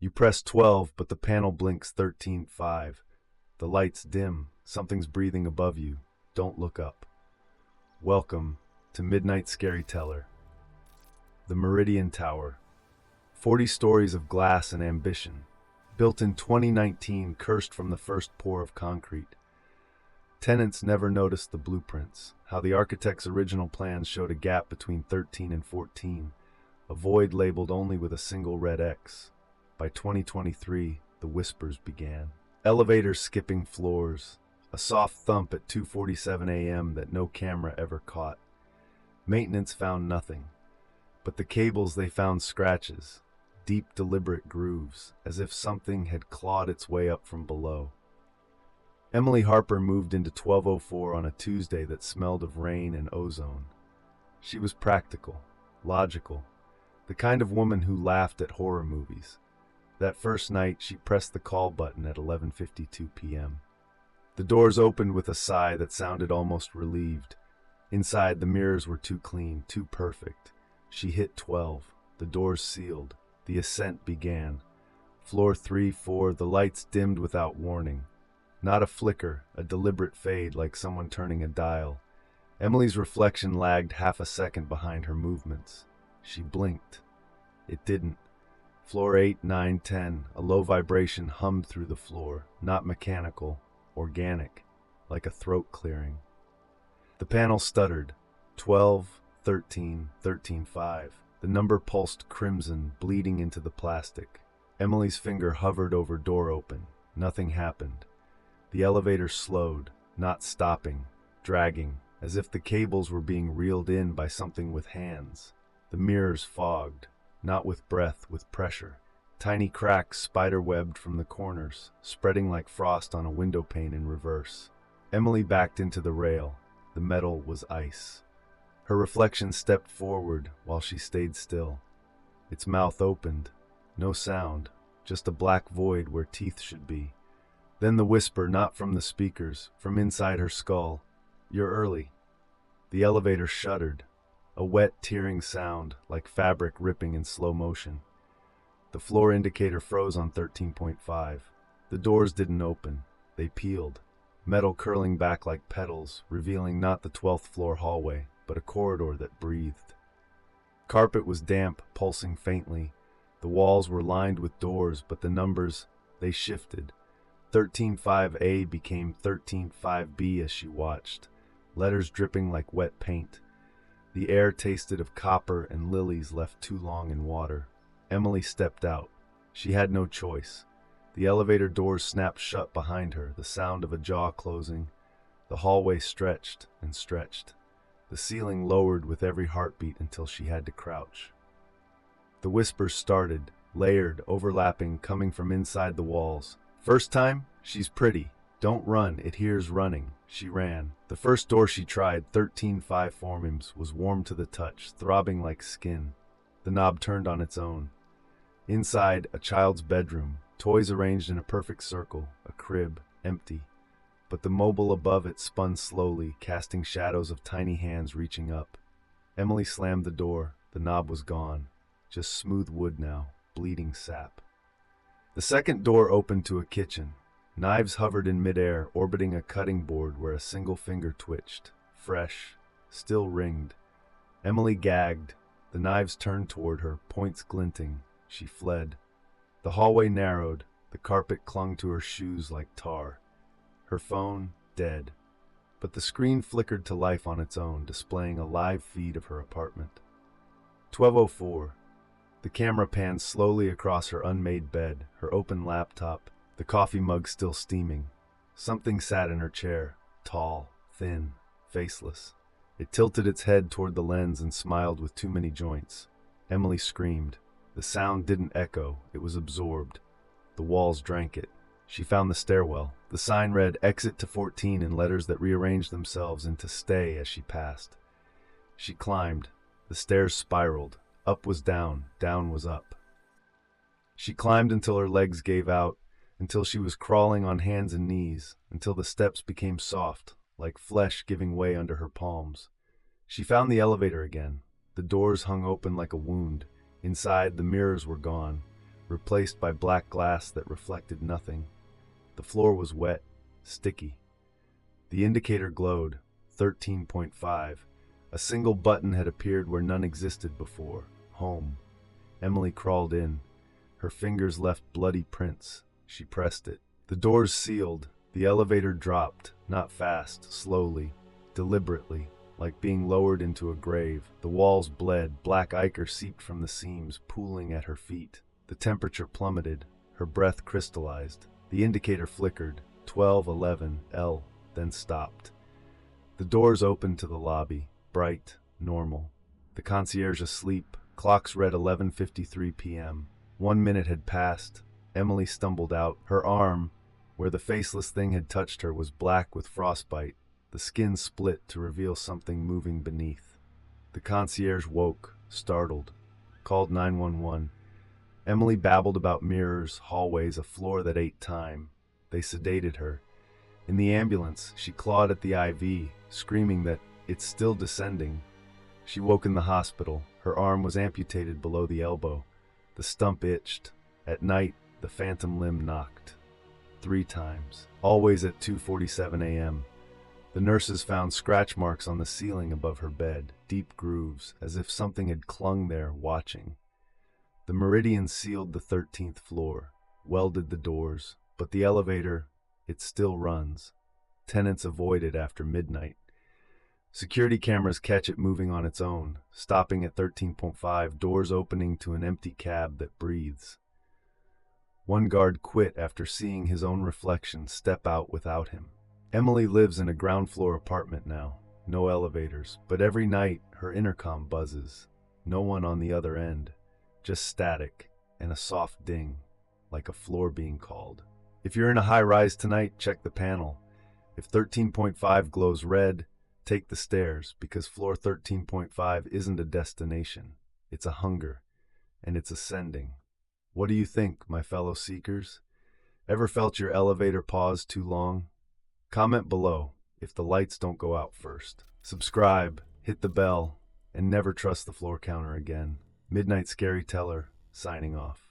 You press 12, but the panel blinks 13:5. The lights dim. Something's breathing above you. Don't look up. Welcome to Midnight Scaryteller. The Meridian Tower. 40 stories of glass and ambition. Built in 2019, cursed from the first pour of concrete. Tenants never noticed the blueprints, how the architect's original plans showed a gap between 13 and 14, a void labeled only with a single red X. By 2023, the whispers began. Elevators skipping floors, a soft thump at 2:47 a.m. that no camera ever caught. Maintenance found nothing, but the cables they found scratches, deep deliberate grooves, as if something had clawed its way up from below. Emily Harper moved into 1204 on a Tuesday that smelled of rain and ozone. She was practical, logical, the kind of woman who laughed at horror movies. That first night, she pressed the call button at 11:52 p.m. The doors opened with a sigh that sounded almost relieved. Inside, the mirrors were too clean, too perfect. She hit 12. The doors sealed. The ascent began. Floor 3, 4, the lights dimmed without warning. Not a flicker, a deliberate fade like someone turning a dial. Emily's reflection lagged half a second behind her movements. She blinked. It didn't. Floor 8, 9, 10, a low vibration hummed through the floor, not mechanical, organic, like a throat clearing. The panel stuttered. 12, 13, 13:5. The number pulsed crimson, bleeding into the plastic. Emily's finger hovered over door open. Nothing happened. The elevator slowed, not stopping, dragging, as if the cables were being reeled in by something with hands. The mirrors fogged, not with breath, with pressure. Tiny cracks spider-webbed from the corners, spreading like frost on a window pane in reverse. Emily backed into the rail. The metal was ice. Her reflection stepped forward while she stayed still. Its mouth opened. No sound, just a black void where teeth should be. Then the whisper, not from the speakers, from inside her skull. "You're early." The elevator shuddered. A wet, tearing sound, like fabric ripping in slow motion. The floor indicator froze on 13.5. The doors didn't open. They peeled, metal curling back like petals, revealing not the 12th floor hallway, but a corridor that breathed. Carpet was damp, pulsing faintly. The walls were lined with doors, but the numbers, they shifted. 13.5A became 13.5B as she watched, letters dripping like wet paint. The air tasted of copper and lilies left too long in water. Emily stepped out. She had no choice. The elevator doors snapped shut behind her, the sound of a jaw closing. The hallway stretched and stretched. The ceiling lowered with every heartbeat until she had to crouch. The whispers started, layered, overlapping, coming from inside the walls. "First time? She's pretty. Don't run, it hears running." She ran. The first door she tried, 13.5 Formims, was warm to the touch, throbbing like skin. The knob turned on its own. Inside, a child's bedroom, toys arranged in a perfect circle, a crib, empty. But the mobile above it spun slowly, casting shadows of tiny hands reaching up. Emily slammed the door. The knob was gone. Just smooth wood now, bleeding sap. The second door opened to a kitchen. Knives hovered in midair, orbiting a cutting board where a single finger twitched. Fresh, still ringed. Emily gagged. The knives turned toward her, points glinting. She fled. The hallway narrowed. The carpet clung to her shoes like tar. Her phone, dead. But the screen flickered to life on its own, displaying a live feed of her apartment. 12:04. The camera panned slowly across her unmade bed, her open laptop, the coffee mug still steaming. Something sat in her chair, tall, thin, faceless. It tilted its head toward the lens and smiled with too many joints. Emily screamed. The sound didn't echo, it was absorbed. The walls drank it. She found the stairwell. The sign read "Exit to 14" in letters that rearranged themselves into "Stay" as she passed. She climbed. The stairs spiraled. Up was down was up. She climbed until her legs gave out, until she was crawling on hands and knees, until the steps became soft, like flesh giving way under her palms. She found the elevator again. The doors hung open like a wound. Inside, the mirrors were gone. replaced by black glass that reflected nothing. The floor was wet, sticky. The indicator glowed, 13.5. A single button had appeared where none existed before. Home. Emily crawled in. Her fingers left bloody prints. She pressed it. The doors sealed. The elevator dropped, not fast, slowly, deliberately, like being lowered into a grave. The walls bled. Black ichor seeped from the seams, pooling at her feet. The temperature plummeted. Her breath crystallized. The indicator flickered. 12:11 L, then stopped. The doors opened to the lobby. Bright, normal. The concierge asleep. Clocks read 11:53 p.m. 1 minute had passed. Emily stumbled out. Her arm, where the faceless thing had touched her, was black with frostbite. The skin split to reveal something moving beneath. The concierge woke, startled. Called 911. Emily babbled about mirrors, hallways, a floor that ate time. They sedated her. In the ambulance, she clawed at the IV, screaming that it's still descending. She woke in the hospital. Her arm was amputated below the elbow. The stump itched. At night, the phantom limb knocked. 3 times, always at 2:47 a.m. The nurses found scratch marks on the ceiling above her bed, deep grooves, as if something had clung there, watching. The meridian sealed the 13th floor, welded the doors, but the elevator, it still runs. Tenants avoid it after midnight. Security cameras catch it moving on its own, stopping at 13.5, doors opening to an empty cab that breathes. One guard quit after seeing his own reflection step out without him. Emily lives in a ground-floor apartment now. No elevators, but every night her intercom buzzes. No one on the other end, just static and a soft ding, like a floor being called. If you're in a high-rise tonight, check the panel. If 13.5 glows red, take the stairs, because floor 13.5 isn't a destination. It's a hunger, and it's ascending. What do you think, my fellow seekers? Ever felt your elevator pause too long? Comment below if the lights don't go out first. Subscribe, hit the bell, and never trust the floor counter again. Midnight Scary Teller, signing off.